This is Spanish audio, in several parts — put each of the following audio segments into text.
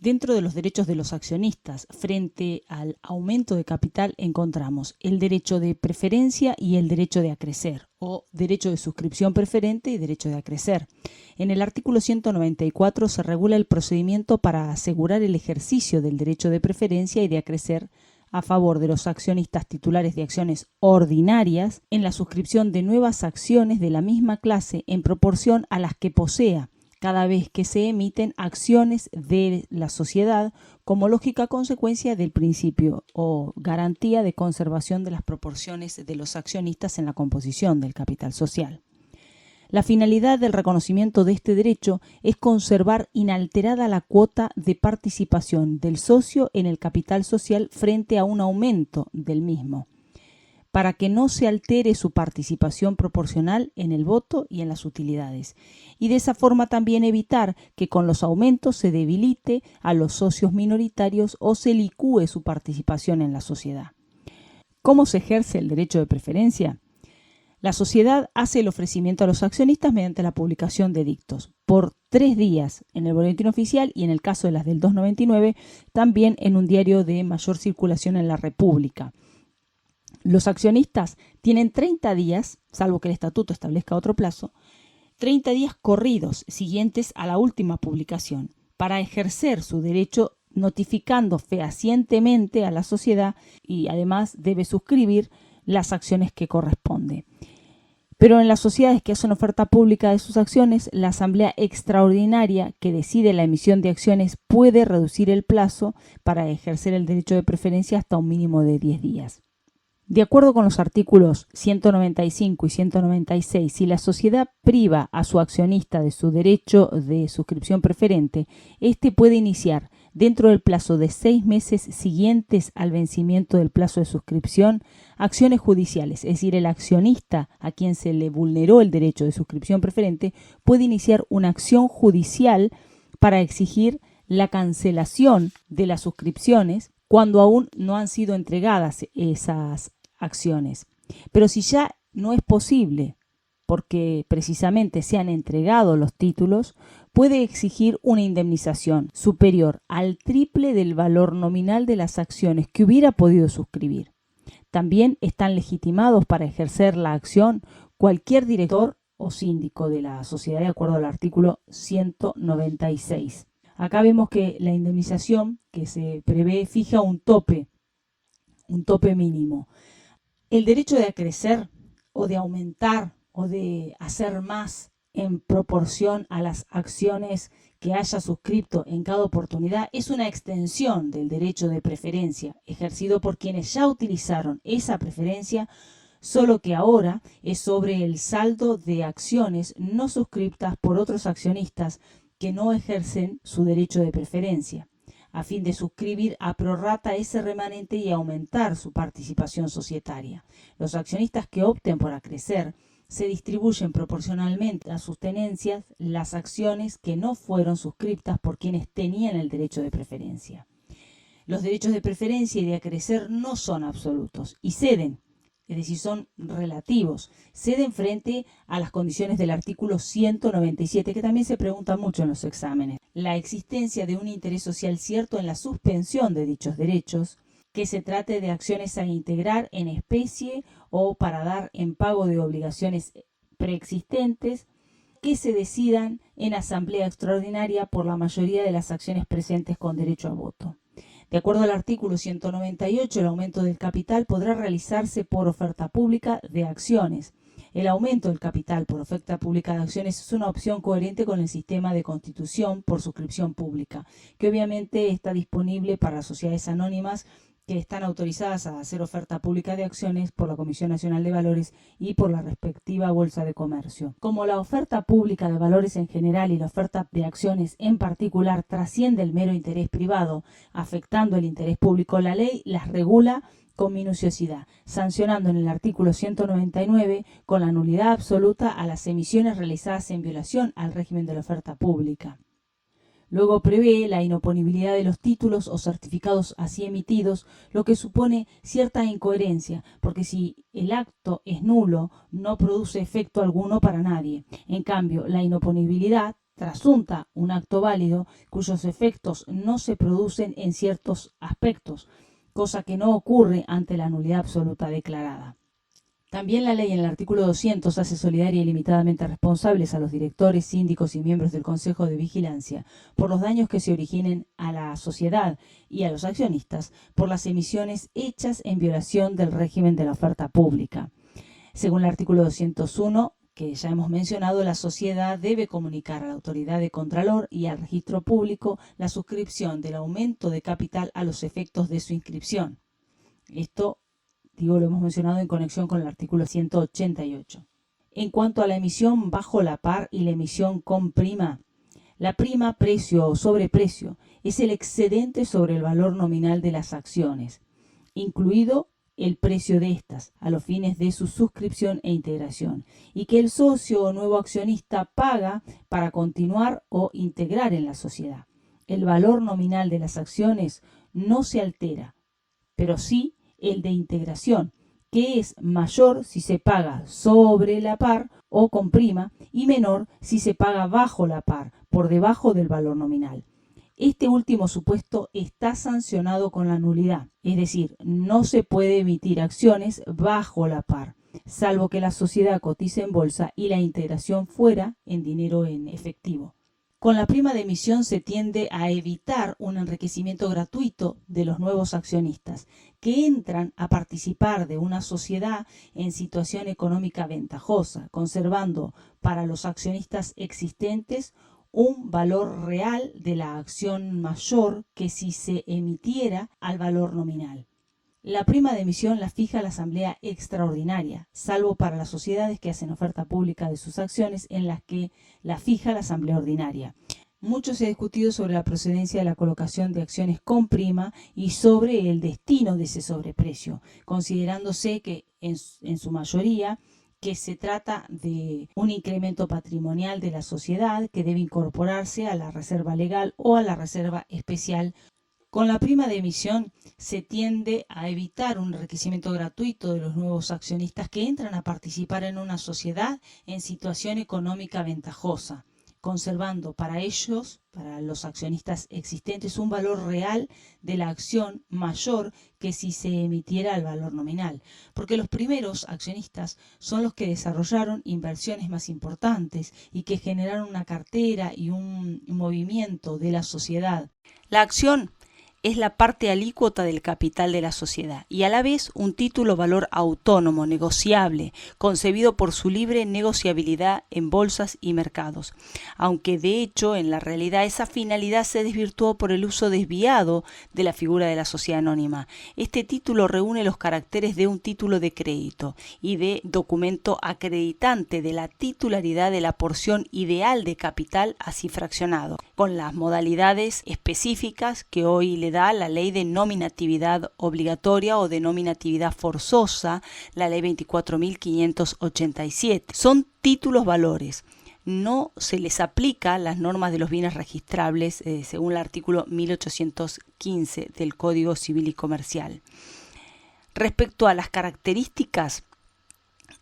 Dentro de los derechos de los accionistas, frente al aumento de capital, encontramos el derecho de preferencia y el derecho de acrecer, o derecho de suscripción preferente y derecho de acrecer. En el artículo 194 se regula el procedimiento para asegurar el ejercicio del derecho de preferencia y de acrecer a favor de los accionistas titulares de acciones ordinarias en la suscripción de nuevas acciones de la misma clase en proporción a las que posea, cada vez que se emiten acciones de la sociedad como lógica consecuencia del principio o garantía de conservación de las proporciones de los accionistas en la composición del capital social. La finalidad del reconocimiento de este derecho es conservar inalterada la cuota de participación del socio en el capital social frente a un aumento del mismo, para que no se altere su participación proporcional en el voto y en las utilidades, y de esa forma también evitar que con los aumentos se debilite a los socios minoritarios o se licúe su participación en la sociedad. ¿Cómo se ejerce el derecho de preferencia? La sociedad hace el ofrecimiento a los accionistas mediante la publicación de edictos por 3 días en el boletín oficial y en el caso de las del 299 también en un diario de mayor circulación en la República. Los accionistas tienen 30 días, salvo que el estatuto establezca otro plazo, 30 días corridos siguientes a la última publicación para ejercer su derecho notificando fehacientemente a la sociedad y además debe suscribir las acciones que corresponde. Pero en las sociedades que hacen oferta pública de sus acciones, la asamblea extraordinaria que decide la emisión de acciones puede reducir el plazo para ejercer el derecho de preferencia hasta un mínimo de 10 días. De acuerdo con los artículos 195 y 196, si la sociedad priva a su accionista de su derecho de suscripción preferente, éste puede iniciar, dentro del plazo de 6 meses siguientes al vencimiento del plazo de suscripción, acciones judiciales. Es decir, el accionista a quien se le vulneró el derecho de suscripción preferente puede iniciar una acción judicial para exigir la cancelación de las suscripciones cuando aún no han sido entregadas esas acciones. Pero si ya no es posible, porque precisamente se han entregado los títulos, puede exigir una indemnización superior al triple del valor nominal de las acciones que hubiera podido suscribir. También están legitimados para ejercer la acción cualquier director o síndico de la sociedad de acuerdo al artículo 196. Acá vemos que la indemnización que se prevé fija un tope mínimo. El derecho de acrecer o de aumentar o de hacer más en proporción a las acciones que haya suscrito en cada oportunidad es una extensión del derecho de preferencia ejercido por quienes ya utilizaron esa preferencia, solo que ahora es sobre el saldo de acciones no suscriptas por otros accionistas que no ejercen su derecho de preferencia, a fin de suscribir a prorrata ese remanente y aumentar su participación societaria. Los accionistas que opten por acrecer se distribuyen proporcionalmente a sus tenencias las acciones que no fueron suscriptas por quienes tenían el derecho de preferencia. Los derechos de preferencia y de acrecer no son absolutos y ceden, es decir, son relativos, ceden frente a las condiciones del artículo 197, que también se pregunta mucho en los exámenes. La existencia de un interés social cierto en la suspensión de dichos derechos, que se trate de acciones a integrar en especie o para dar en pago de obligaciones preexistentes, que se decidan en asamblea extraordinaria por la mayoría de las acciones presentes con derecho a voto. De acuerdo al artículo 198, el aumento del capital podrá realizarse por oferta pública de acciones. El aumento del capital por oferta pública de acciones es una opción coherente con el sistema de constitución por suscripción pública, que obviamente está disponible para las sociedades anónimas que están autorizadas a hacer oferta pública de acciones por la Comisión Nacional de Valores y por la respectiva Bolsa de Comercio. Como la oferta pública de valores en general y la oferta de acciones en particular trasciende el mero interés privado, afectando el interés público, la ley las regula con minuciosidad, sancionando en el artículo 199 con la nulidad absoluta a las emisiones realizadas en violación al régimen de la oferta pública. Luego prevé la inoponibilidad de los títulos o certificados así emitidos, lo que supone cierta incoherencia, porque si el acto es nulo, no produce efecto alguno para nadie. En cambio, la inoponibilidad trasunta un acto válido cuyos efectos no se producen en ciertos aspectos, cosa que no ocurre ante la nulidad absoluta declarada. También la ley en el artículo 200 hace solidaria y limitadamente responsables a los directores, síndicos y miembros del Consejo de Vigilancia por los daños que se originen a la sociedad y a los accionistas por las emisiones hechas en violación del régimen de la oferta pública. Según el artículo 201, que ya hemos mencionado, la sociedad debe comunicar a la autoridad de Contralor y al registro público la suscripción del aumento de capital a los efectos de su inscripción. Esto lo hemos mencionado en conexión con el artículo 188. En cuanto a la emisión bajo la par y la emisión con prima, la prima, precio o sobreprecio, es el excedente sobre el valor nominal de las acciones, incluido el precio de estas, a los fines de su suscripción e integración, y que el socio o nuevo accionista paga para continuar o integrar en la sociedad. El valor nominal de las acciones no se altera, pero sí el de integración, que es mayor si se paga sobre la par o con prima y menor si se paga bajo la par, por debajo del valor nominal. Este último supuesto está sancionado con la nulidad, es decir, no se puede emitir acciones bajo la par, salvo que la sociedad cotice en bolsa y la integración fuera en dinero en efectivo. Con la prima de emisión se tiende a evitar un enriquecimiento gratuito de los nuevos accionistas que entran a participar de una sociedad en situación económica ventajosa, conservando para los accionistas existentes un valor real de la acción mayor que si se emitiera al valor nominal. La prima de emisión la fija la Asamblea Extraordinaria, salvo para las sociedades que hacen oferta pública de sus acciones en las que la fija la Asamblea Ordinaria. Mucho se ha discutido sobre la procedencia de la colocación de acciones con prima y sobre el destino de ese sobreprecio, considerándose que en su mayoría que se trata de un incremento patrimonial de la sociedad que debe incorporarse a la reserva legal o a la reserva especial. Con la prima de emisión se tiende a evitar un enriquecimiento gratuito de los nuevos accionistas que entran a participar en una sociedad en situación económica ventajosa, conservando para ellos, para los accionistas existentes, un valor real de la acción mayor que si se emitiera el valor nominal, porque los primeros accionistas son los que desarrollaron inversiones más importantes y que generaron una cartera y un movimiento de la sociedad. La acción es la parte alícuota del capital de la sociedad y a la vez un título valor autónomo, negociable, concebido por su libre negociabilidad en bolsas y mercados, aunque de hecho en la realidad esa finalidad se desvirtuó por el uso desviado de la figura de la sociedad anónima. Este título reúne los caracteres de un título de crédito y de documento acreditante de la titularidad de la porción ideal de capital así fraccionado, con las modalidades específicas que hoy le da la ley de nominatividad obligatoria o de nominatividad forzosa, la ley 24.587. Son títulos valores. No se les aplica las normas de los bienes registrables según el artículo 1815 del Código Civil y Comercial. Respecto a las características,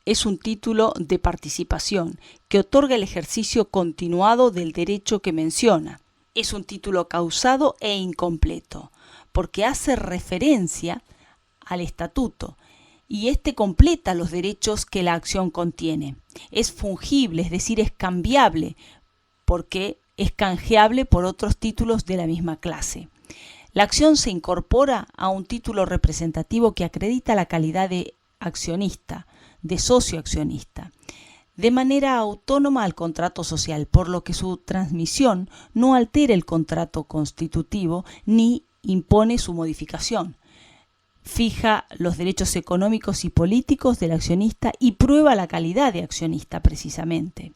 es un título de participación que otorga el ejercicio continuado del derecho que menciona. Es un título causado e incompleto, porque hace referencia al estatuto y este completa los derechos que la acción contiene. Es fungible, es decir, es cambiable, porque es canjeable por otros títulos de la misma clase. La acción se incorpora a un título representativo que acredita la calidad de accionista, de socio accionista, de manera autónoma al contrato social, por lo que su transmisión no altera el contrato constitutivo ni impone su modificación. Fija los derechos económicos y políticos del accionista y prueba la calidad de accionista precisamente.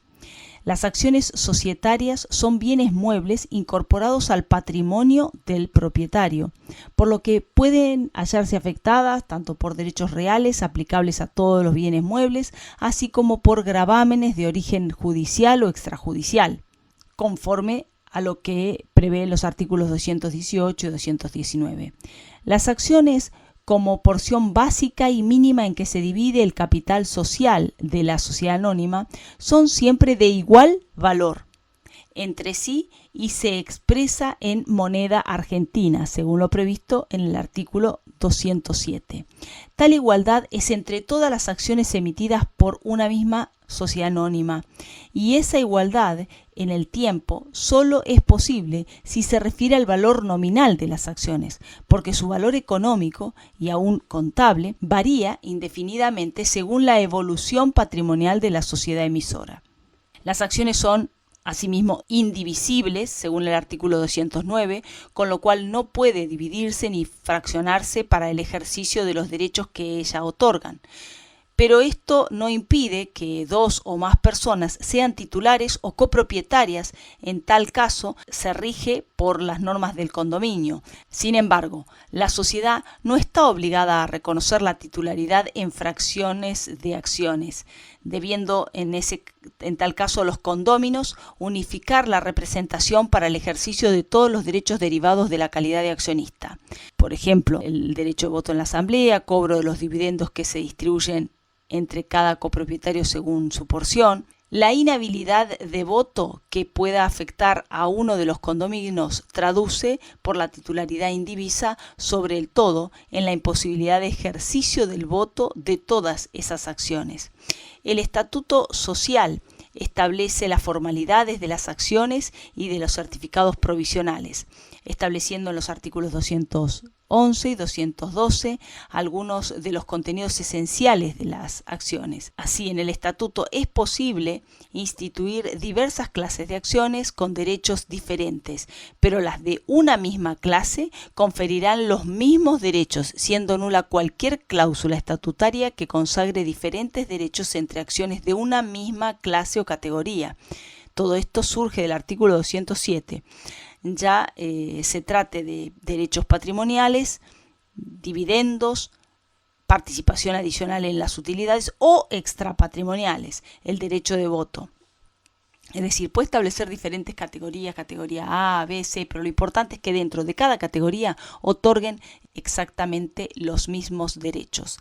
Las acciones societarias son bienes muebles incorporados al patrimonio del propietario, por lo que pueden hallarse afectadas tanto por derechos reales aplicables a todos los bienes muebles, así como por gravámenes de origen judicial o extrajudicial, conforme a lo que prevén los artículos 218 y 219. Las acciones como porción básica y mínima en que se divide el capital social de la sociedad anónima, son siempre de igual valor. entre sí y se expresa en moneda argentina, según lo previsto en el artículo 207. Tal igualdad es entre todas las acciones emitidas por una misma sociedad anónima, y esa igualdad en el tiempo solo es posible si se refiere al valor nominal de las acciones, porque su valor económico y aún contable varía indefinidamente según la evolución patrimonial de la sociedad emisora. Las acciones son asimismo indivisibles, según el artículo 209, con lo cual no puede dividirse ni fraccionarse para el ejercicio de los derechos que ella otorgan. Pero esto no impide que dos o más personas sean titulares o copropietarias. En tal caso, se rige por las normas del condominio. Sin embargo, la sociedad no está obligada a reconocer la titularidad en fracciones de acciones, debiendo en tal caso los condóminos unificar la representación para el ejercicio de todos los derechos derivados de la calidad de accionista. Por ejemplo, el derecho de voto en la asamblea, cobro de los dividendos que se distribuyen entre cada copropietario según su porción, la inhabilidad de voto que pueda afectar a uno de los condóminos traduce por la titularidad indivisa sobre el todo en la imposibilidad de ejercicio del voto de todas esas acciones. El estatuto social establece las formalidades de las acciones y de los certificados provisionales, estableciendo en los artículos 211 y 212 algunos de los contenidos esenciales de las acciones. Así, en el estatuto es posible instituir diversas clases de acciones con derechos diferentes, pero las de una misma clase conferirán los mismos derechos, siendo nula cualquier cláusula estatutaria que consagre diferentes derechos entre acciones de una misma clase o categoría. Todo esto surge del artículo 207. Ya se trate de derechos patrimoniales, dividendos, participación adicional en las utilidades o extrapatrimoniales, el derecho de voto. Es decir, puede establecer diferentes categorías, categoría A, B, C, pero lo importante es que dentro de cada categoría otorguen exactamente los mismos derechos.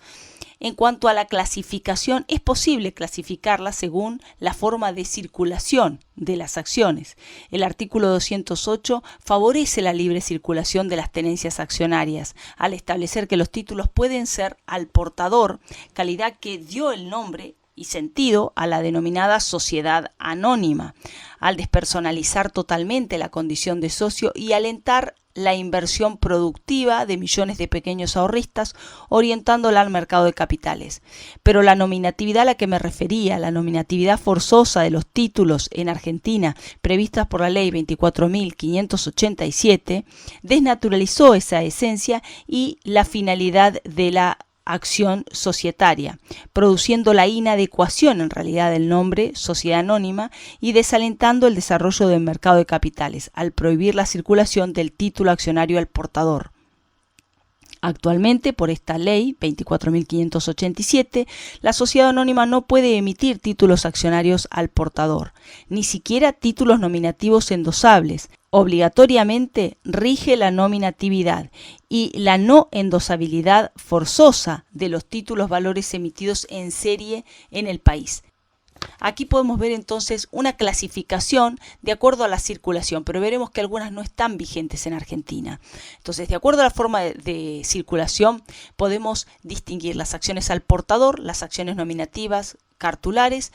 En cuanto a la clasificación, es posible clasificarla según la forma de circulación de las acciones. El artículo 208 favorece la libre circulación de las tenencias accionarias, al establecer que los títulos pueden ser al portador, calidad que dio el nombre y sentido a la denominada sociedad anónima, al despersonalizar totalmente la condición de socio y alentar la inversión productiva de millones de pequeños ahorristas, orientándola al mercado de capitales. Pero la nominatividad a la que me refería, la nominatividad forzosa de los títulos en Argentina, previstas por la ley 24.587, desnaturalizó esa esencia y la finalidad de la acción societaria, produciendo la inadecuación en realidad del nombre sociedad anónima y desalentando el desarrollo del mercado de capitales, al prohibir la circulación del título accionario al portador. Actualmente, por esta ley 24.587, la sociedad anónima no puede emitir títulos accionarios al portador, ni siquiera títulos nominativos endosables. Obligatoriamente rige la nominatividad y la no endosabilidad forzosa de los títulos valores emitidos en serie en el país. Aquí podemos ver entonces una clasificación de acuerdo a la circulación, pero veremos que algunas no están vigentes en Argentina. Entonces, de acuerdo a la forma de circulación, podemos distinguir las acciones al portador, las acciones nominativas, cartulares,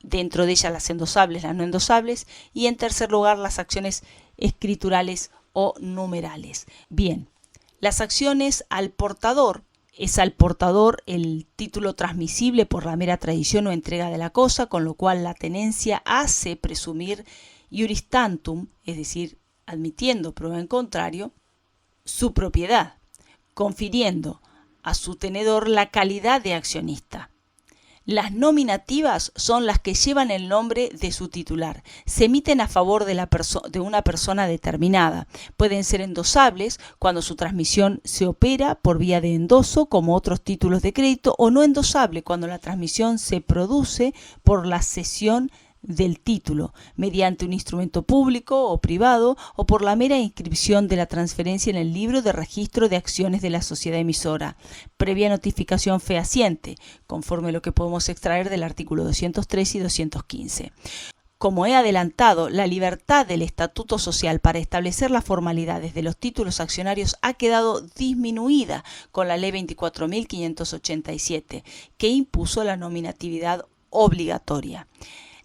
dentro de ellas las endosables, las no endosables, y en tercer lugar las acciones escriturales o numerales. Bien, las acciones al portador. Es al portador el título transmisible por la mera tradición o entrega de la cosa, con lo cual la tenencia hace presumir iuris tantum, es decir, admitiendo prueba en contrario, su propiedad, confiriendo a su tenedor la calidad de accionista. Las nominativas son las que llevan el nombre de su titular. Se emiten a favor de una persona determinada. Pueden ser endosables cuando su transmisión se opera por vía de endoso, como otros títulos de crédito, o no endosable cuando la transmisión se produce por la cesión del título, mediante un instrumento público o privado, o por la mera inscripción de la transferencia en el libro de registro de acciones de la sociedad emisora, previa notificación fehaciente, conforme a lo que podemos extraer del artículo 203 y 215. Como he adelantado, la libertad del estatuto social para establecer las formalidades de los títulos accionarios ha quedado disminuida con la Ley 24.587, que impuso la nominatividad obligatoria.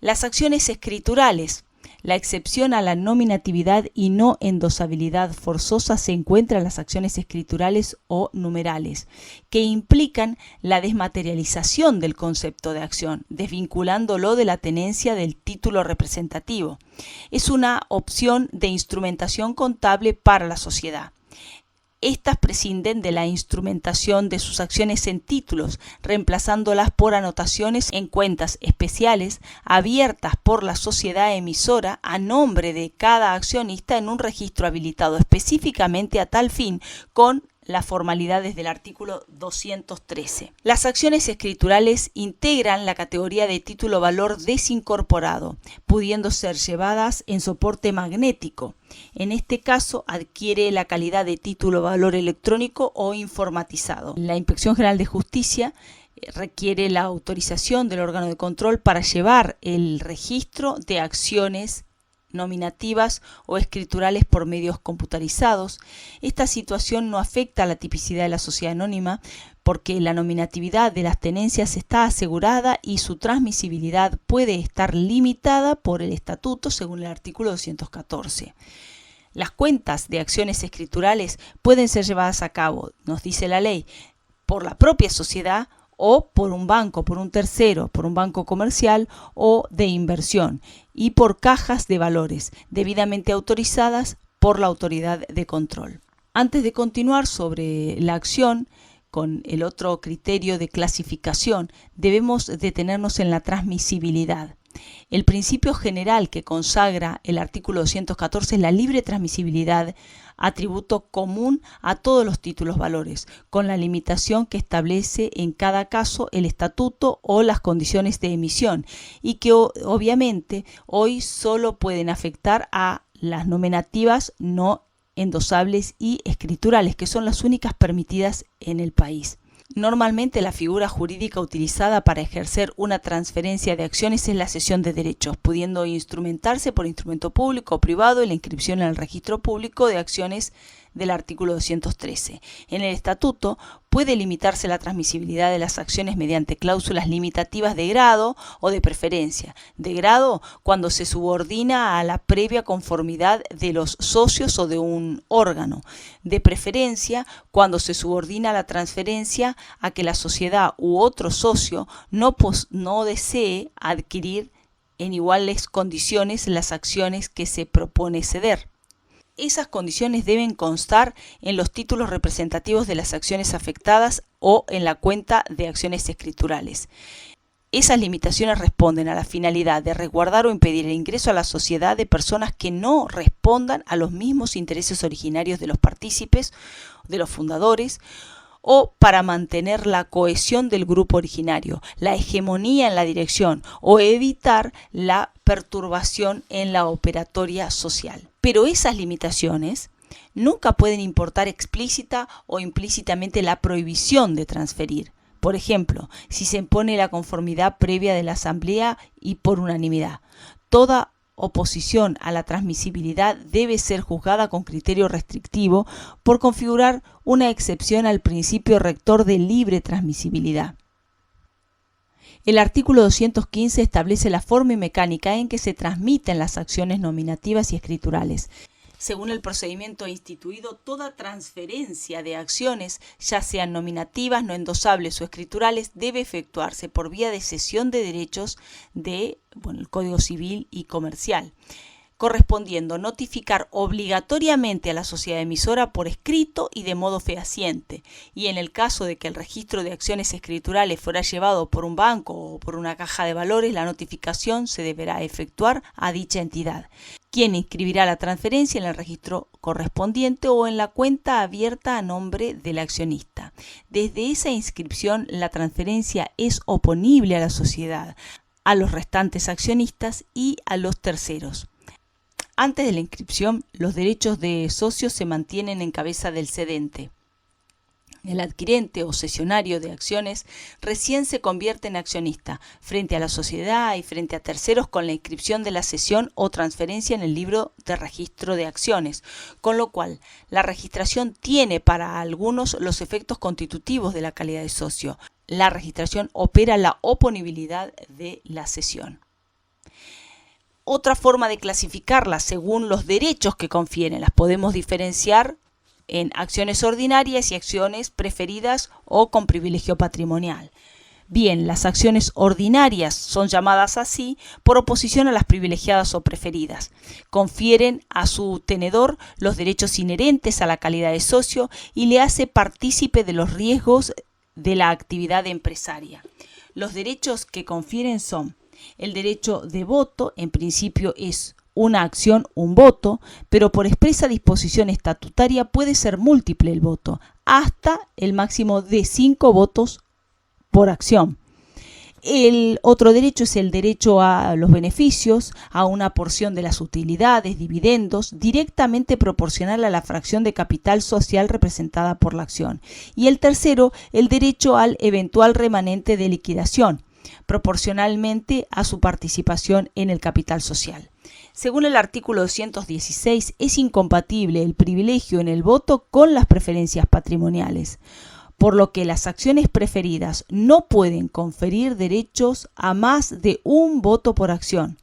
Las acciones escriturales. La excepción a la nominatividad y no endosabilidad forzosa se encuentra en las acciones escriturales o numerales, que implican la desmaterialización del concepto de acción, desvinculándolo de la tenencia del título representativo. Es una opción de instrumentación contable para la sociedad. Estas prescinden de la instrumentación de sus acciones en títulos, reemplazándolas por anotaciones en cuentas especiales abiertas por la sociedad emisora a nombre de cada accionista en un registro habilitado específicamente a tal fin con las formalidades del artículo 213. Las acciones escriturales integran la categoría de título valor desincorporado, pudiendo ser llevadas en soporte magnético. En este caso adquiere la calidad de título valor electrónico o informatizado. La Inspección General de Justicia requiere la autorización del órgano de control para llevar el registro de acciones nominativas o escriturales por medios computarizados. Esta situación no afecta a la tipicidad de la sociedad anónima porque la nominatividad de las tenencias está asegurada y su transmisibilidad puede estar limitada por el estatuto según el artículo 214. Las cuentas de acciones escriturales pueden ser llevadas a cabo, nos dice la ley, por la propia sociedad o por un banco, por un tercero, por un banco comercial o de inversión y por cajas de valores debidamente autorizadas por la autoridad de control. Antes de continuar sobre la acción, con el otro criterio de clasificación, debemos detenernos en la transmisibilidad. El principio general que consagra el artículo 214 es la libre transmisibilidad, atributo común a todos los títulos valores, con la limitación que establece en cada caso el estatuto o las condiciones de emisión, y que obviamente hoy solo pueden afectar a las nominativas no endosables y escriturales, que son las únicas permitidas en el país. Normalmente la figura jurídica utilizada para ejercer una transferencia de acciones es la cesión de derechos, pudiendo instrumentarse por instrumento público o privado y la inscripción en el registro público de acciones del artículo 213. En el estatuto puede limitarse la transmisibilidad de las acciones mediante cláusulas limitativas de grado o de preferencia. De grado cuando se subordina a la previa conformidad de los socios o de un órgano. De preferencia cuando se subordina la transferencia a que la sociedad u otro socio no desee adquirir en iguales condiciones las acciones que se propone ceder. Esas condiciones deben constar en los títulos representativos de las acciones afectadas o en la cuenta de acciones escriturales. Esas limitaciones responden a la finalidad de resguardar o impedir el ingreso a la sociedad de personas que no respondan a los mismos intereses originarios de los partícipes, de los fundadores, o para mantener la cohesión del grupo originario, la hegemonía en la dirección o evitar la perturbación en la operatoria social. Pero esas limitaciones nunca pueden importar explícita o implícitamente la prohibición de transferir. Por ejemplo, si se impone la conformidad previa de la Asamblea y por unanimidad. Toda oposición a la transmisibilidad debe ser juzgada con criterio restrictivo por configurar una excepción al principio rector de libre transmisibilidad. El artículo 215 establece la forma y mecánica en que se transmiten las acciones nominativas y escriturales. Según el procedimiento instituido, toda transferencia de acciones, ya sean nominativas, no endosables o escriturales, debe efectuarse por vía de cesión de derechos de el Código Civil y Comercial, correspondiendo notificar obligatoriamente a la sociedad emisora por escrito y de modo fehaciente, y en el caso de que el registro de acciones escriturales fuera llevado por un banco o por una caja de valores, la notificación se deberá efectuar a dicha entidad, quien inscribirá la transferencia en el registro correspondiente o en la cuenta abierta a nombre del accionista. Desde esa inscripción, la transferencia es oponible a la sociedad, a los restantes accionistas y a los terceros. Antes de la inscripción, los derechos de socios se mantienen en cabeza del cedente. El adquirente o cesionario de acciones recién se convierte en accionista frente a la sociedad y frente a terceros con la inscripción de la cesión o transferencia en el libro de registro de acciones, con lo cual la registración tiene para algunos los efectos constitutivos de la calidad de socio. La registración opera la oponibilidad de la cesión. Otra forma de clasificarlas según los derechos que confieren, las podemos diferenciar en acciones ordinarias y acciones preferidas o con privilegio patrimonial. Bien, las acciones ordinarias son llamadas así por oposición a las privilegiadas o preferidas. Confieren a su tenedor los derechos inherentes a la calidad de socio y le hace partícipe de los riesgos de la actividad empresaria. Los derechos que confieren son el derecho de voto, en principio es una acción, un voto, pero por expresa disposición estatutaria puede ser múltiple el voto, hasta el máximo de 5 votos por acción. El otro derecho es el derecho a los beneficios, a una porción de las utilidades, dividendos, directamente proporcional a la fracción de capital social representada por la acción. Y el tercero, el derecho al eventual remanente de liquidación, proporcionalmente a su participación en el capital social. Según el artículo 216, es incompatible el privilegio en el voto con las preferencias patrimoniales, por lo que las acciones preferidas no pueden conferir derechos a más de un voto por acción.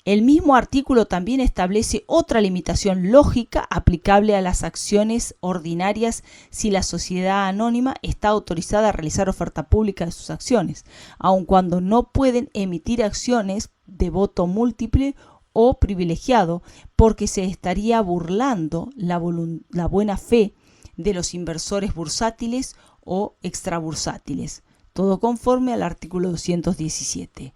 El mismo artículo también establece otra limitación lógica aplicable a las acciones ordinarias si la sociedad anónima está autorizada a realizar oferta pública de sus acciones, aun cuando no pueden emitir acciones de voto múltiple o privilegiado, porque se estaría burlando la buena fe de los inversores bursátiles o extrabursátiles, todo conforme al artículo 217.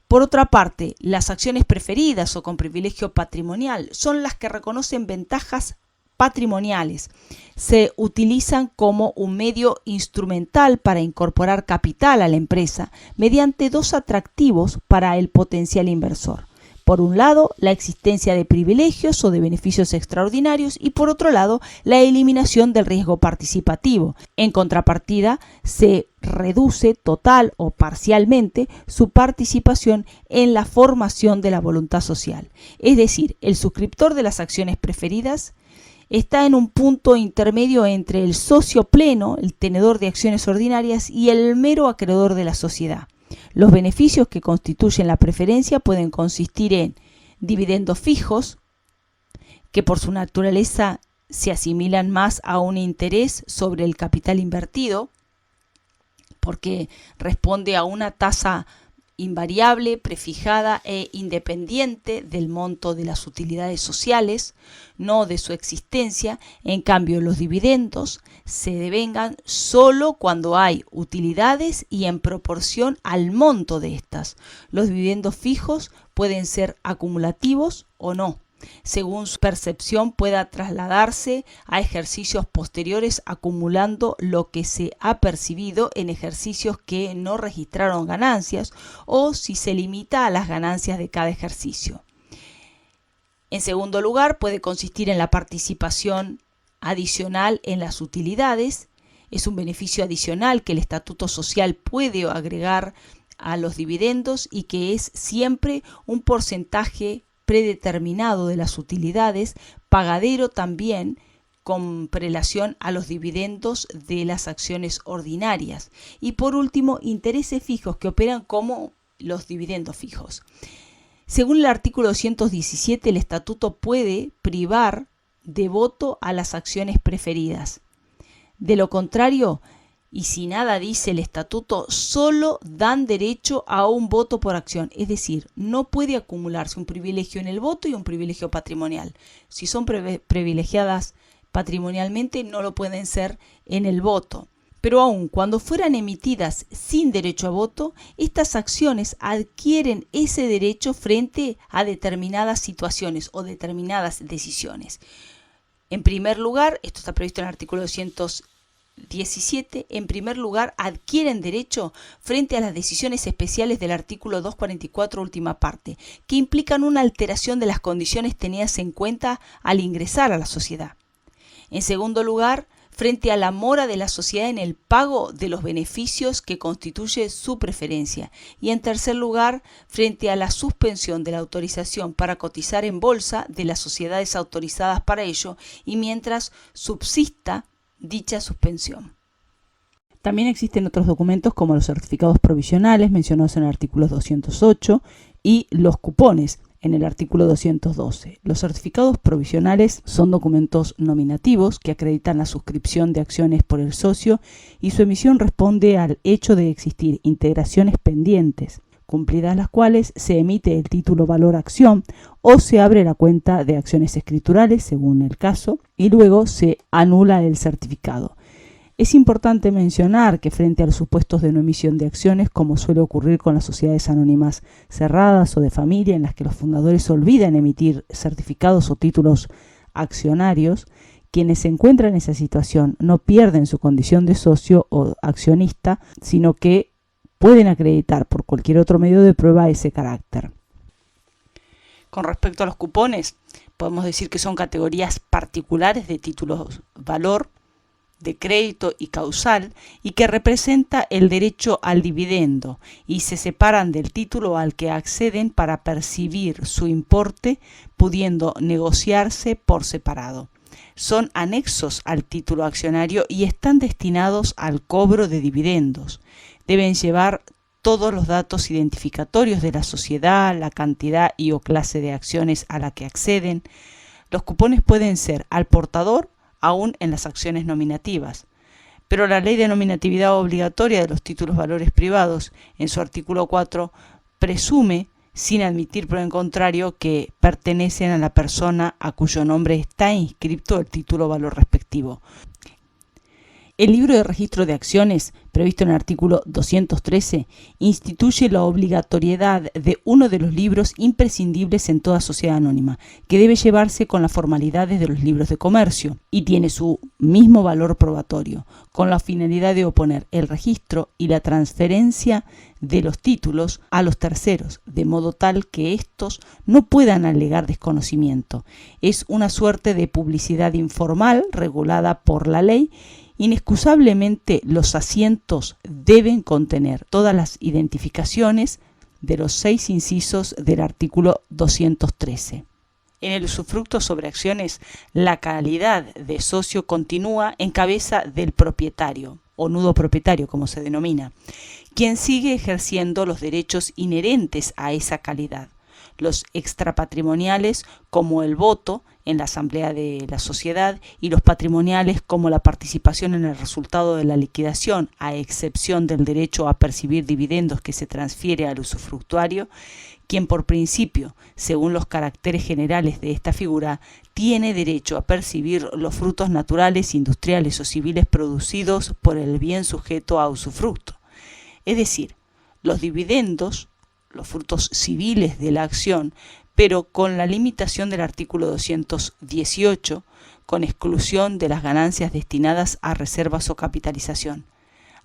Por otra parte, las acciones preferidas o con privilegio patrimonial son las que reconocen ventajas patrimoniales. Se utilizan como un medio instrumental para incorporar capital a la empresa mediante dos atractivos para el potencial inversor. Por un lado, la existencia de privilegios o de beneficios extraordinarios y por otro lado, la eliminación del riesgo participativo. En contrapartida, se reduce total o parcialmente su participación en la formación de la voluntad social. Es decir, el suscriptor de las acciones preferidas está en un punto intermedio entre el socio pleno, el tenedor de acciones ordinarias, y el mero acreedor de la sociedad. Los beneficios que constituyen la preferencia pueden consistir en dividendos fijos, que por su naturaleza se asimilan más a un interés sobre el capital invertido, porque responde a una tasa invariable, prefijada e independiente del monto de las utilidades sociales, no de su existencia. En cambio, los dividendos se devengan solo cuando hay utilidades y en proporción al monto de estas. Los dividendos fijos pueden ser acumulativos o no, según su percepción pueda trasladarse a ejercicios posteriores acumulando lo que se ha percibido en ejercicios que no registraron ganancias o si se limita a las ganancias de cada ejercicio. En segundo lugar, puede consistir en la participación adicional en las utilidades. Es un beneficio adicional que el estatuto social puede agregar a los dividendos y que es siempre un porcentaje predeterminado de las utilidades, pagadero también con prelación a los dividendos de las acciones ordinarias. Y por último, intereses fijos que operan como los dividendos fijos. Según el artículo 217, el estatuto puede privar de voto a las acciones preferidas. De lo contrario, y si nada dice el estatuto, solo dan derecho a un voto por acción. Es decir, no puede acumularse un privilegio en el voto y un privilegio patrimonial. Si son privilegiadas patrimonialmente, no lo pueden ser en el voto. Pero aun cuando fueran emitidas sin derecho a voto, estas acciones adquieren ese derecho frente a determinadas situaciones o determinadas decisiones. En primer lugar, esto está previsto en el artículo 217, en primer lugar, adquieren derecho frente a las decisiones especiales del artículo 244, última parte, que implican una alteración de las condiciones tenidas en cuenta al ingresar a la sociedad. En segundo lugar, frente a la mora de la sociedad en el pago de los beneficios que constituye su preferencia. Y en tercer lugar, frente a la suspensión de la autorización para cotizar en bolsa de las sociedades autorizadas para ello y mientras subsista dicha suspensión. También existen otros documentos como los certificados provisionales mencionados en el artículo 208 y los cupones en el artículo 212. Los certificados provisionales son documentos nominativos que acreditan la suscripción de acciones por el socio y su emisión responde al hecho de existir integraciones pendientes, cumplidas las cuales se emite el título valor acción o se abre la cuenta de acciones escriturales según el caso y luego se anula el certificado. Es importante mencionar que frente a los supuestos de no emisión de acciones, como suele ocurrir con las sociedades anónimas cerradas o de familia, en las que los fundadores olvidan emitir certificados o títulos accionarios, quienes se encuentran en esa situación no pierden su condición de socio o accionista, sino que pueden acreditar por cualquier otro medio de prueba ese carácter. Con respecto a los cupones, podemos decir que son categorías particulares de títulos valor, de crédito y causal y que representa el derecho al dividendo y se separan del título al que acceden para percibir su importe, pudiendo negociarse por separado. Son anexos al título accionario y están destinados al cobro de dividendos. Deben llevar todos los datos identificatorios de la sociedad, la cantidad y o clase de acciones a la que acceden. Los cupones pueden ser al portador aún en las acciones nominativas. Pero la ley de nominatividad obligatoria de los títulos valores privados, en su artículo 4, presume, sin admitir por el contrario, que pertenecen a la persona a cuyo nombre está inscrito el título valor respectivo. El libro de registro de acciones, previsto en el artículo 213, instituye la obligatoriedad de uno de los libros imprescindibles en toda sociedad anónima, que debe llevarse con las formalidades de los libros de comercio, y tiene su mismo valor probatorio, con la finalidad de oponer el registro y la transferencia de los títulos a los terceros, de modo tal que éstos no puedan alegar desconocimiento. Es una suerte de publicidad informal regulada por la ley. Inexcusablemente los asientos deben contener todas las identificaciones de los 6 incisos del artículo 213. En el usufructo sobre acciones, la calidad de socio continúa en cabeza del propietario, o nudo propietario como se denomina, quien sigue ejerciendo los derechos inherentes a esa calidad. Los extrapatrimoniales como el voto en la asamblea de la sociedad y los patrimoniales como la participación en el resultado de la liquidación, a excepción del derecho a percibir dividendos que se transfiere al usufructuario, quien por principio, según los caracteres generales de esta figura, tiene derecho a percibir los frutos naturales, industriales o civiles producidos por el bien sujeto a usufructo. Es decir, los dividendos, los frutos civiles de la acción, pero con la limitación del artículo 218, con exclusión de las ganancias destinadas a reservas o capitalización,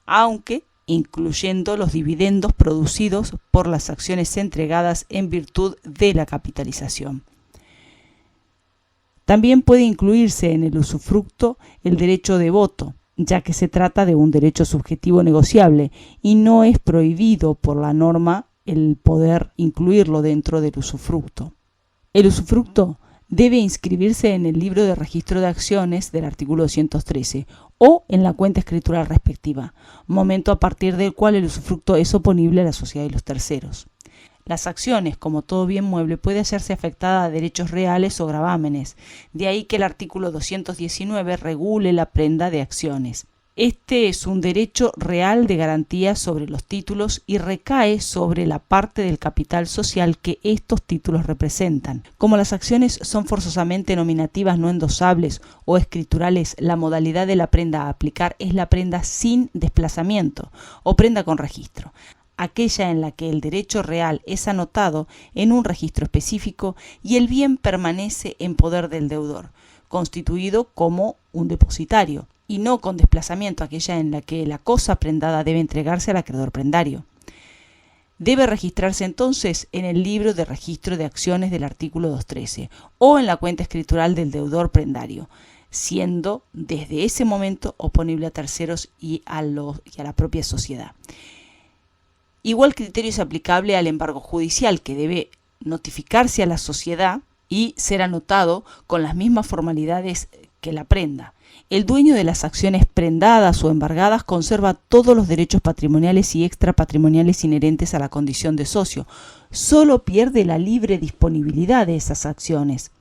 aunque incluyendo los dividendos producidos por las acciones entregadas en virtud de la capitalización. También puede incluirse en el usufructo el derecho de voto, ya que se trata de un derecho subjetivo negociable y no es prohibido por la norma el poder incluirlo dentro del usufructo. El usufructo debe inscribirse en el libro de registro de acciones del artículo 213 o en la cuenta escritural respectiva, momento a partir del cual el usufructo es oponible a la sociedad y los terceros. Las acciones, como todo bien mueble, puede hacerse afectada a derechos reales o gravámenes, de ahí que el artículo 219 regule la prenda de acciones. Este es un derecho real de garantía sobre los títulos y recae sobre la parte del capital social que estos títulos representan. Como las acciones son forzosamente nominativas no endosables o escriturales, la modalidad de la prenda a aplicar es la prenda sin desplazamiento o prenda con registro, aquella en la que el derecho real es anotado en un registro específico y el bien permanece en poder del deudor, constituido como un depositario, y no con desplazamiento, aquella en la que la cosa prendada debe entregarse al acreedor prendario. Debe registrarse entonces en el libro de registro de acciones del artículo 213 o en la cuenta escritural del deudor prendario. siendo desde ese momento oponible a terceros y a la propia sociedad. Igual criterio es aplicable al embargo judicial, que debe notificarse a la sociedad y ser anotado con las mismas formalidades que la prenda. El dueño de las acciones prendadas o embargadas conserva todos los derechos patrimoniales y extrapatrimoniales inherentes a la condición de socio. Solo pierde la libre disponibilidad de esas acciones.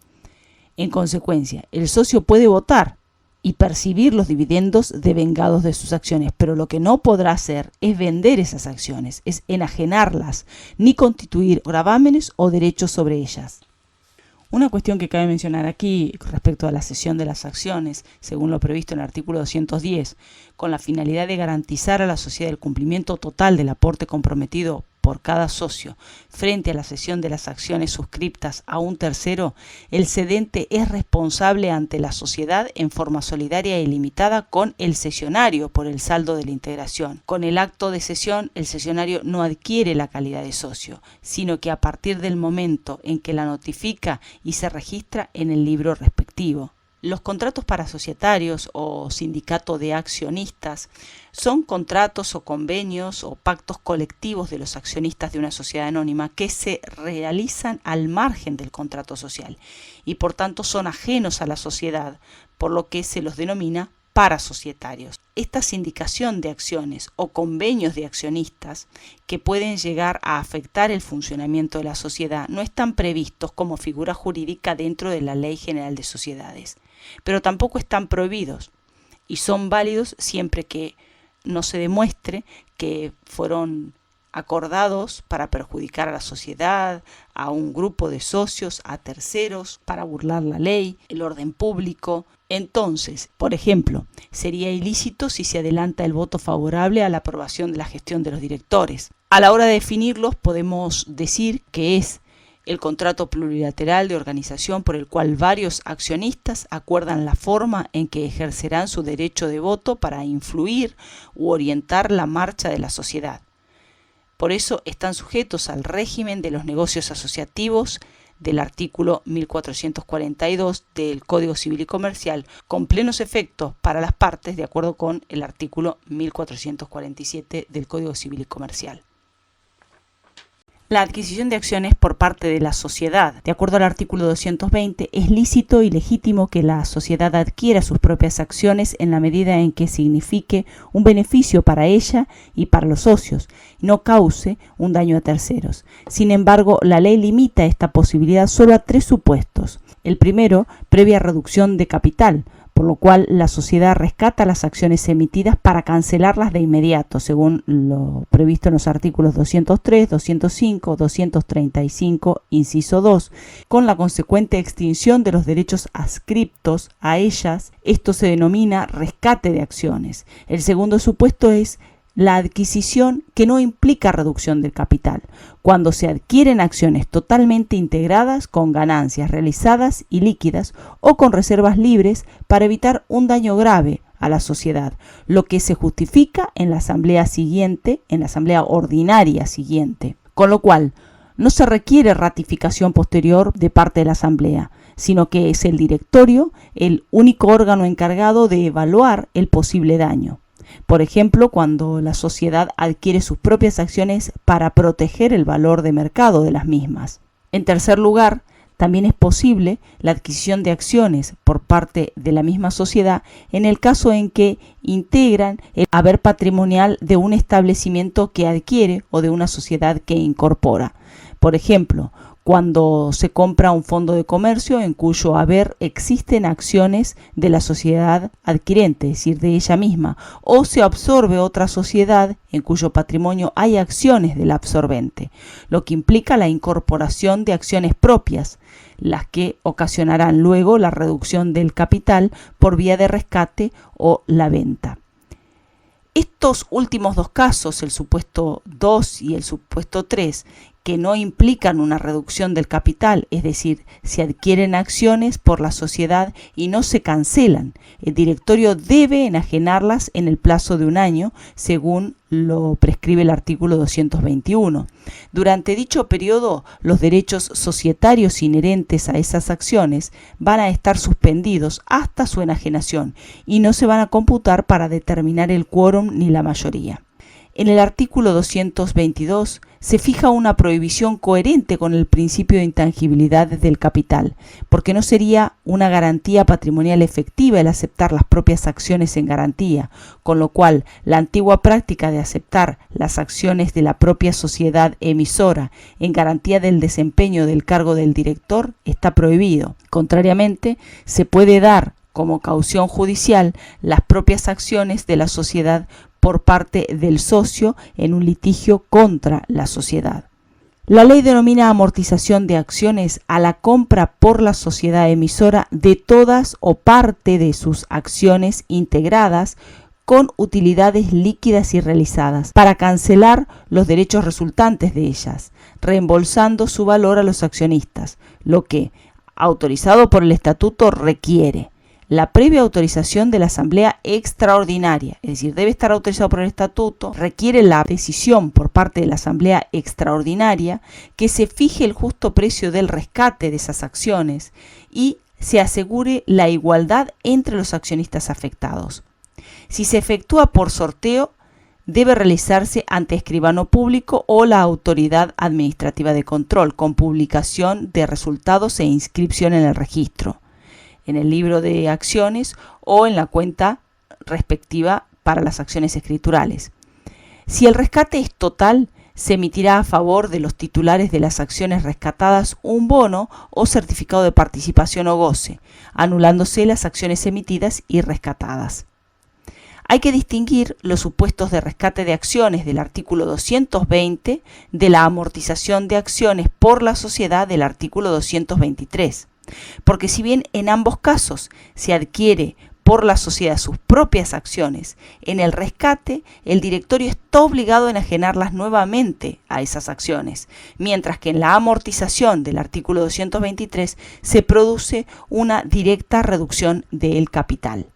En consecuencia, el socio puede votar y percibir los dividendos devengados de sus acciones, pero lo que no podrá hacer es vender esas acciones, es enajenarlas, ni constituir gravámenes o derechos sobre ellas. Una cuestión que cabe mencionar aquí respecto a la cesión de las acciones, según lo previsto en el artículo 210, con la finalidad de garantizar a la sociedad el cumplimiento total del aporte comprometido por cada socio frente a la cesión de las acciones suscriptas a un tercero, el cedente es responsable ante la sociedad en forma solidaria y limitada con el cesionario por el saldo de la integración. Con el acto de cesión, el cesionario no adquiere la calidad de socio, sino que a partir del momento en que la notifica y se registra en el libro respectivo. Los contratos para societarios o sindicato de accionistas son contratos o convenios o pactos colectivos de los accionistas de una sociedad anónima que se realizan al margen del contrato social y por tanto son ajenos a la sociedad, por lo que se los denomina parasocietarios. Esta sindicación de acciones o convenios de accionistas que pueden llegar a afectar el funcionamiento de la sociedad no están previstos como figura jurídica dentro de la Ley General de Sociedades, pero tampoco están prohibidos y son válidos siempre que no se demuestre que fueron acordados para perjudicar a la sociedad, a un grupo de socios, a terceros, para burlar la ley, el orden público. Entonces, por ejemplo, sería ilícito si se adelanta el voto favorable a la aprobación de la gestión de los directores. A la hora de definirlos, podemos decir que es el contrato plurilateral de organización por el cual varios accionistas acuerdan la forma en que ejercerán su derecho de voto para influir u orientar la marcha de la sociedad. Por eso están sujetos al régimen de los negocios asociativos del artículo 1442 del Código Civil y Comercial, con plenos efectos para las partes de acuerdo con el artículo 1447 del Código Civil y Comercial. La adquisición de acciones por parte de la sociedad. De acuerdo al artículo 220, es lícito y legítimo que la sociedad adquiera sus propias acciones en la medida en que signifique un beneficio para ella y para los socios, y no cause un daño a terceros. Sin embargo, la ley limita esta posibilidad solo a 3 supuestos. El primero, previa reducción de capital, por lo cual la sociedad rescata las acciones emitidas para cancelarlas de inmediato, según lo previsto en los artículos 203, 205, 235, inciso 2, con la consecuente extinción de los derechos adscriptos a ellas. Esto se denomina rescate de acciones. El segundo supuesto es la adquisición que no implica reducción del capital, cuando se adquieren acciones totalmente integradas con ganancias realizadas y líquidas o con reservas libres para evitar un daño grave a la sociedad, lo que se justifica en la asamblea siguiente, en la asamblea ordinaria siguiente. Con lo cual, no se requiere ratificación posterior de parte de la asamblea, sino que es el directorio el único órgano encargado de evaluar el posible daño. Por ejemplo, cuando la sociedad adquiere sus propias acciones para proteger el valor de mercado de las mismas. En tercer lugar, también es posible la adquisición de acciones por parte de la misma sociedad en el caso en que integran el haber patrimonial de un establecimiento que adquiere o de una sociedad que incorpora. Por ejemplo, cuando se compra un fondo de comercio en cuyo haber existen acciones de la sociedad adquirente, es decir, de ella misma, o se absorbe otra sociedad en cuyo patrimonio hay acciones del absorbente, lo que implica la incorporación de acciones propias, las que ocasionarán luego la reducción del capital por vía de rescate o la venta. Estos últimos 2 casos, el supuesto 2 y el supuesto 3, que no implican una reducción del capital, es decir, se adquieren acciones por la sociedad y no se cancelan. El directorio debe enajenarlas en el plazo de un año, según lo prescribe el artículo 221. Durante dicho periodo, los derechos societarios inherentes a esas acciones van a estar suspendidos hasta su enajenación y no se van a computar para determinar el quórum ni la mayoría. En el artículo 222 se fija una prohibición coherente con el principio de intangibilidad del capital, porque no sería una garantía patrimonial efectiva el aceptar las propias acciones en garantía, con lo cual la antigua práctica de aceptar las acciones de la propia sociedad emisora en garantía del desempeño del cargo del director está prohibido. Contrariamente, se puede dar como caución judicial las propias acciones de la sociedad por parte del socio en un litigio contra la sociedad. La ley denomina amortización de acciones a la compra por la sociedad emisora de todas o parte de sus acciones integradas con utilidades líquidas y realizadas para cancelar los derechos resultantes de ellas, reembolsando su valor a los accionistas, lo que, autorizado por el estatuto, requiere la previa autorización de la Asamblea Extraordinaria, es decir, debe estar autorizado por el Estatuto, requiere la decisión por parte de la Asamblea Extraordinaria que se fije el justo precio del rescate de esas acciones y se asegure la igualdad entre los accionistas afectados. Si se efectúa por sorteo, debe realizarse ante escribano público o la autoridad administrativa de control, con publicación de resultados e inscripción en el registro, en el libro de acciones o en la cuenta respectiva para las acciones escriturales. Si el rescate es total, se emitirá a favor de los titulares de las acciones rescatadas un bono o certificado de participación o goce, anulándose las acciones emitidas y rescatadas. Hay que distinguir los supuestos de rescate de acciones del artículo 220 de la amortización de acciones por la sociedad del artículo 223. Porque si bien en ambos casos se adquiere por la sociedad sus propias acciones, en el rescate el directorio está obligado a enajenarlas nuevamente a esas acciones, mientras que en la amortización del artículo 223 se produce una directa reducción del capital.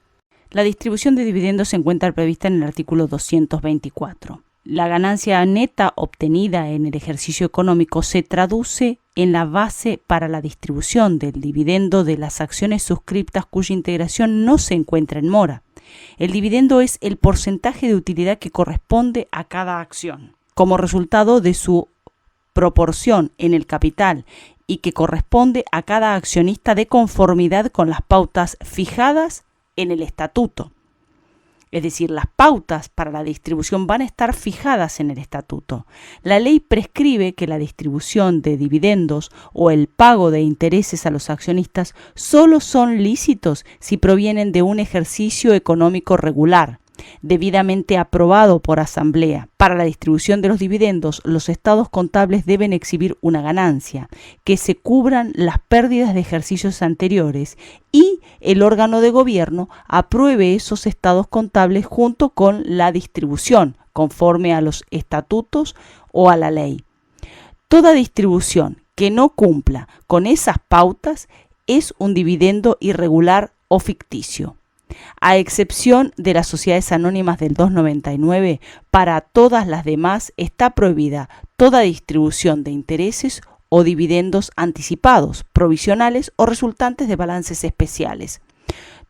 La distribución de dividendos se encuentra prevista en el artículo 224. La ganancia neta obtenida en el ejercicio económico se traduce en la base para la distribución del dividendo de las acciones suscriptas cuya integración no se encuentra en mora. El dividendo es el porcentaje de utilidad que corresponde a cada acción, como resultado de su proporción en el capital y que corresponde a cada accionista de conformidad con las pautas fijadas en el estatuto. Es decir, las pautas para la distribución van a estar fijadas en el estatuto. La ley prescribe que la distribución de dividendos o el pago de intereses a los accionistas solo son lícitos si provienen de un ejercicio económico regular, debidamente aprobado por asamblea. Para la distribución de los dividendos, los estados contables deben exhibir una ganancia, que se cubran las pérdidas de ejercicios anteriores y el órgano de gobierno apruebe esos estados contables junto con la distribución, conforme a los estatutos o a la ley. Toda distribución que no cumpla con esas pautas es un dividendo irregular o ficticio. A excepción de las sociedades anónimas del 299, para todas las demás está prohibida toda distribución de intereses o dividendos anticipados, provisionales o resultantes de balances especiales,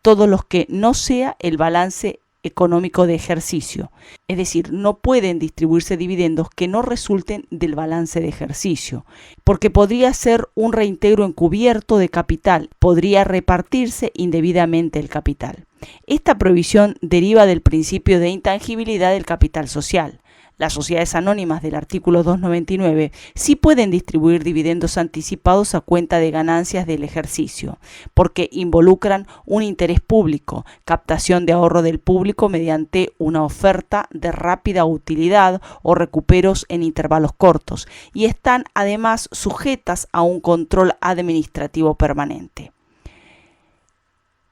todos los que no sea el balance económico de ejercicio. Es decir, no pueden distribuirse dividendos que no resulten del balance de ejercicio, porque podría ser un reintegro encubierto de capital, podría repartirse indebidamente el capital. Esta prohibición deriva del principio de intangibilidad del capital social. Las sociedades anónimas del artículo 299 sí pueden distribuir dividendos anticipados a cuenta de ganancias del ejercicio, porque involucran un interés público, captación de ahorro del público mediante una oferta de rápida utilidad o recuperos en intervalos cortos, y están además sujetas a un control administrativo permanente.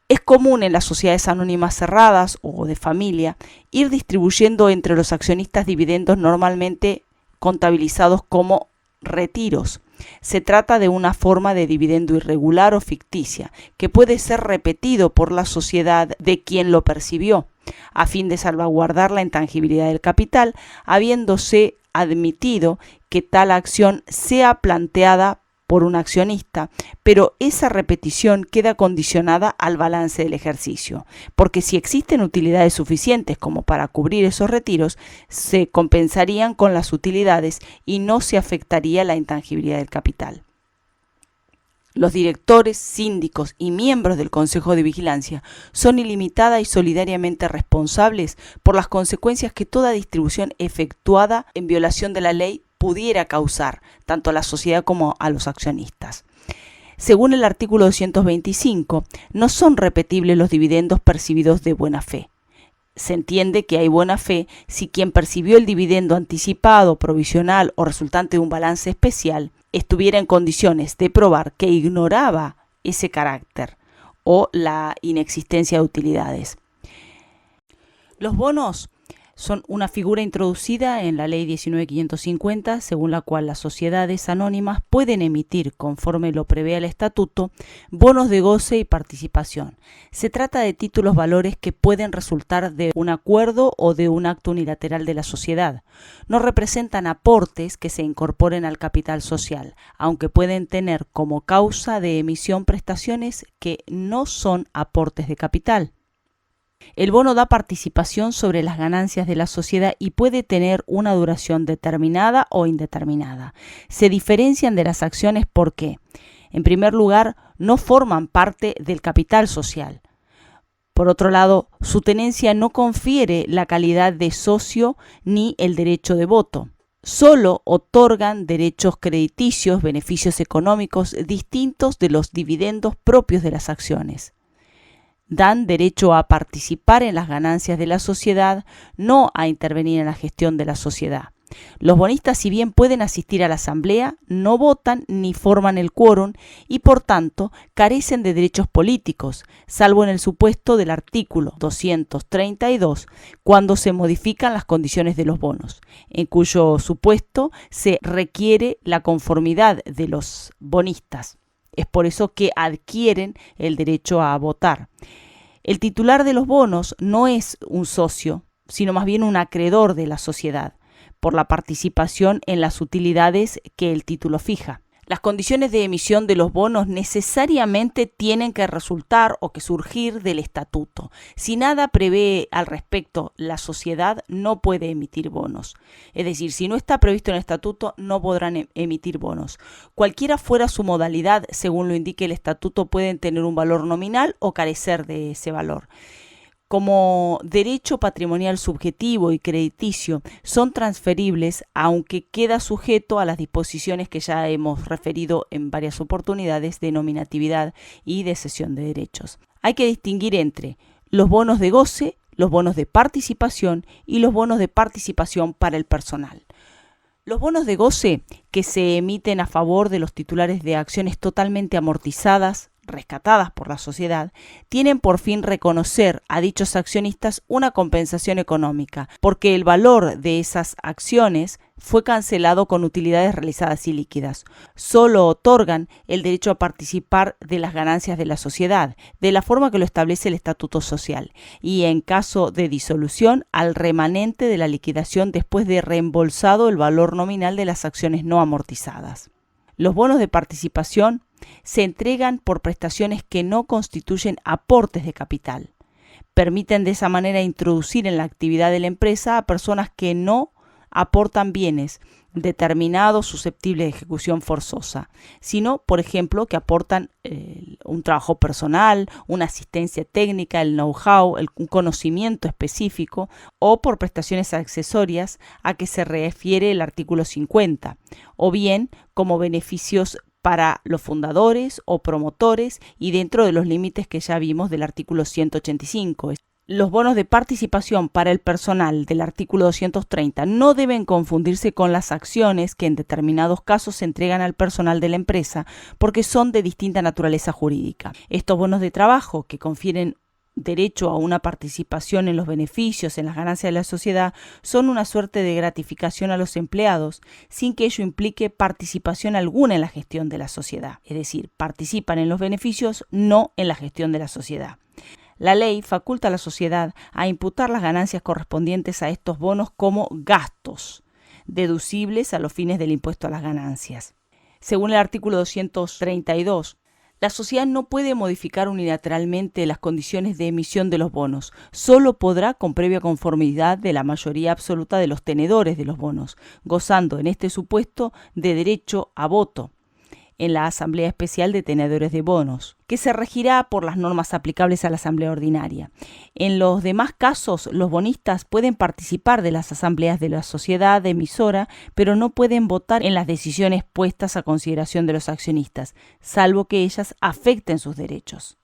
Es común en las sociedades anónimas cerradas o de familia ir distribuyendo entre los accionistas dividendos normalmente contabilizados como retiros. Se trata de una forma de dividendo irregular o ficticia, que puede ser repetido por la sociedad de quien lo percibió, a fin de salvaguardar la intangibilidad del capital, habiéndose admitido que tal acción sea planteada por un accionista, pero esa repetición queda condicionada al balance del ejercicio, porque si existen utilidades suficientes como para cubrir esos retiros, se compensarían con las utilidades y no se afectaría la intangibilidad del capital. Los directores, síndicos y miembros del Consejo de Vigilancia son ilimitada y solidariamente responsables por las consecuencias que toda distribución efectuada en violación de la ley pudiera causar, tanto a la sociedad como a los accionistas. Según el artículo 225, no son repetibles los dividendos percibidos de buena fe. Se entiende que hay buena fe si quien percibió el dividendo anticipado, provisional o resultante de un balance especial estuviera en condiciones de probar que ignoraba ese carácter o la inexistencia de utilidades. Los bonos son una figura introducida en la Ley 19.550, según la cual las sociedades anónimas pueden emitir, conforme lo prevé el estatuto, bonos de goce y participación. Se trata de títulos valores que pueden resultar de un acuerdo o de un acto unilateral de la sociedad. No representan aportes que se incorporen al capital social, aunque pueden tener como causa de emisión prestaciones que no son aportes de capital. El bono da participación sobre las ganancias de la sociedad y puede tener una duración determinada o indeterminada. Se diferencian de las acciones porque, en primer lugar, no forman parte del capital social. Por otro lado, su tenencia no confiere la calidad de socio ni el derecho de voto. Solo otorgan derechos crediticios, beneficios económicos distintos de los dividendos propios de las acciones. Dan derecho a participar en las ganancias de la sociedad, no a intervenir en la gestión de la sociedad. Los bonistas, si bien pueden asistir a la asamblea, no votan ni forman el quórum y por tanto carecen de derechos políticos, salvo en el supuesto del artículo 232, cuando se modifican las condiciones de los bonos, en cuyo supuesto se requiere la conformidad de los bonistas. Es por eso que adquieren el derecho a votar. El titular de los bonos no es un socio, sino más bien un acreedor de la sociedad, por la participación en las utilidades que el título fija. Las condiciones de emisión de los bonos necesariamente tienen que resultar o que surgir del estatuto. Si nada prevé al respecto, la sociedad no puede emitir bonos. Es decir, si no está previsto en el estatuto, no podrán emitir bonos. Cualquiera fuera su modalidad, según lo indique el estatuto, pueden tener un valor nominal o carecer de ese valor. Como derecho patrimonial subjetivo y crediticio son transferibles, aunque queda sujeto a las disposiciones que ya hemos referido en varias oportunidades de nominatividad y de cesión de derechos. Hay que distinguir entre los bonos de goce, los bonos de participación y los bonos de participación para el personal. Los bonos de goce, que se emiten a favor de los titulares de acciones totalmente amortizadas, rescatadas por la sociedad, tienen por fin reconocer a dichos accionistas una compensación económica, porque el valor de esas acciones fue cancelado con utilidades realizadas y líquidas. Solo otorgan el derecho a participar de las ganancias de la sociedad, de la forma que lo establece el Estatuto Social, y en caso de disolución, al remanente de la liquidación después de reembolsado el valor nominal de las acciones no amortizadas. Los bonos de participación se entregan por prestaciones que no constituyen aportes de capital. Permiten de esa manera introducir en la actividad de la empresa a personas que no aportan bienes determinados susceptibles de ejecución forzosa, sino, por ejemplo, que aportan un trabajo personal, una asistencia técnica, el know-how, un conocimiento específico, o por prestaciones accesorias a que se refiere el artículo 50, o bien como beneficios para los fundadores o promotores y dentro de los límites que ya vimos del artículo 185. Los bonos de participación para el personal del artículo 230 no deben confundirse con las acciones que en determinados casos se entregan al personal de la empresa porque son de distinta naturaleza jurídica. Estos bonos de trabajo que confieren derecho a una participación en los beneficios, en las ganancias de la sociedad, son una suerte de gratificación a los empleados, sin que ello implique participación alguna en la gestión de la sociedad. Es decir, participan en los beneficios, no en la gestión de la sociedad. La ley faculta a la sociedad a imputar las ganancias correspondientes a estos bonos como gastos, deducibles a los fines del impuesto a las ganancias. Según el artículo 232, la sociedad no puede modificar unilateralmente las condiciones de emisión de los bonos. Solo podrá con previa conformidad de la mayoría absoluta de los tenedores de los bonos, gozando en este supuesto de derecho a voto en la Asamblea Especial de Tenedores de Bonos, que se regirá por las normas aplicables a la Asamblea Ordinaria. En los demás casos, los bonistas pueden participar de las asambleas de la sociedad emisora, pero no pueden votar en las decisiones puestas a consideración de los accionistas, salvo que ellas afecten sus derechos.